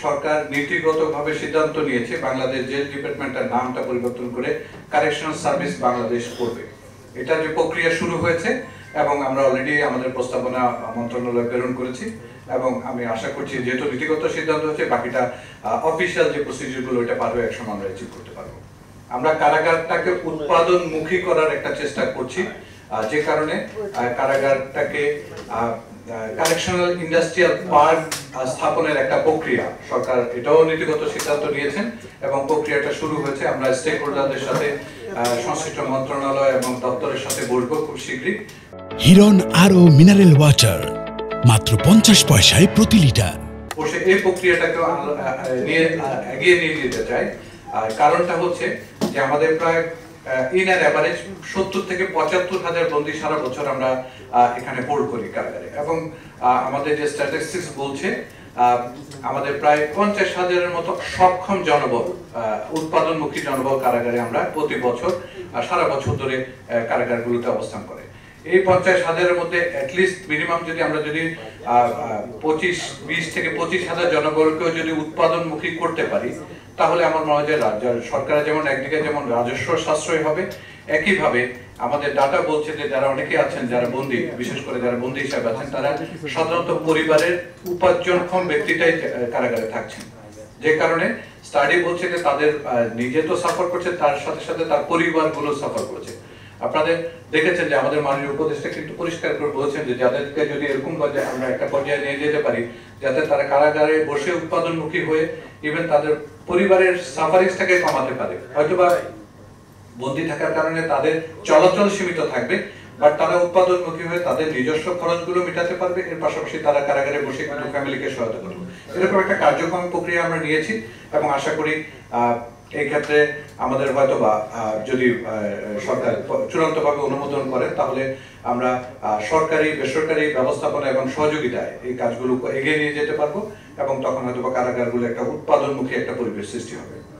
সরকার নীতিগতভাবে সিদ্ধান্ত নিয়েছে বাংলাদেশ জেল ডিপার্টমেন্টের নামটা পরিবর্তন করে কারেকশনাল সার্ভিস বাংলাদেশ করবে। এটা যে প্রক্রিয়া শুরু হয়েছে এবং আমরা অলরেডি আমাদের প্রস্তাবনা মন্ত্রণালয়ে প্রেরণ করেছি এবং আমি আশা করছি যেহেতু নীতিগত সিদ্ধান্ত হচ্ছে বাকিটা অফিসিয়াল যে প্রসিডিউরগুলো এটা পারবে একসময় আমরা অ্যাচিভ করতে পারবো। আমরা কারাগারটাকে উৎপাদনমুখী করার একটা চেষ্টা করছি, যে কারণে কারাগারটাকে কারেকশনাল ইন্ডাস্ট্রিয়াল পার্ক স্থাপনের একটা প্রক্রিয়া সরকার এটাও নীতিগত সিদ্ধান্ত নিয়েছেন এবং প্রক্রিয়াটা শুরু হয়েছে। আমরা স্টেক হোল্ডারদের সাথে সংশ্লিষ্ট মন্ত্রণালয় এবং দপ্তরের সাথে বসবো খুব শীঘ্রই। হিরন আরও মিনারেল ওয়াটার মাত্র 50 পয়সায় প্রতি লিটার। বসে এই প্রক্রিয়াটাকে এগিয়ে নিয়ে যেতে চাই। কারণটা হচ্ছে যে আমাদের প্রায় ইন অ্যান অ্যাভারেজ 70 থেকে 75 হাজার বন্দী সারা বছর আমরা এখানে হোল্ড করি কারাগারে এবং আমাদের যে স্ট্যাটিস্টিক্স বলছে আমাদের প্রায় 50 হাজারের মতো সক্ষম জনবল, উৎপাদনমুখী জনবল কারাগারে আমরা প্রতি বছর সারা বছর ধরে কারাগারগুলোতে অবস্থান করে। এই 50 হাজারের মধ্যে অ্যাটলিস্ট মিনিমাম যদি আমরা 20 থেকে 25 হাজার জনবলকেও যদি উৎপাদনমুখী করতে পারি তাহলে আমার মনে হয় যে সরকারের যেমন একদিকে যেমন রাজস্ব সাশ্রয় হবে, একইভাবে আমাদের ডাটা বলছে যে যারা অনেকে আছেন যারা বন্দী, বিশেষ করে যারা বন্দী হিসাবে আছেন তারা সাধারণত পরিবারের উপার্জনক্ষম ব্যক্তিটাই কারাগারে থাকছেন, যে কারণে স্টাডি বলছে যে তাদের নিজে তো সাফার করছে তার সাথে সাথে তার পরিবারগুলো সাফার করছে। আপনাদের দেখেছেন যে আমাদের মাননীয় উপদেষ্টা কিন্তু পরিষ্কার করে বলেছেন যে যাদেরকে যদি এরকম আমরা একটা পর্যায়ে নিয়ে যেতে পারি যাতে তারা কারাগারে বসে উৎপাদনমুখী হয়ে ইভেন তাদের পরিবারের সাফারিংসটাকে কমাতে পারে। হয়তোবা বন্দী থাকার কারণে তাদের চলাচল সীমিত থাকবে, বাট তারা উৎপাদনমুখী হয়ে তাদের নিজস্ব খরচগুলো মেটাতে পারবে, এর পাশাপাশি তারা কারাগারে বসে কিন্তু ফ্যামিলিকে সহায়তা করবে। এরকম একটা কার্যক্রম প্রক্রিয়া আমরা নিয়েছি এবং আশা করি এই ক্ষেত্রে আমাদের হয়তো বা যদি সরকার চূড়ান্তভাবে অনুমোদন করে তাহলে আমরা সরকারি বেসরকারি ব্যবস্থাপনা এবং সহযোগিতায় এই কাজগুলো এগিয়ে নিয়ে যেতে পারবো এবং তখন হয়তো বা কারাগারগুলো একটা উৎপাদনমুখী একটা পরিবেশ সৃষ্টি হবে।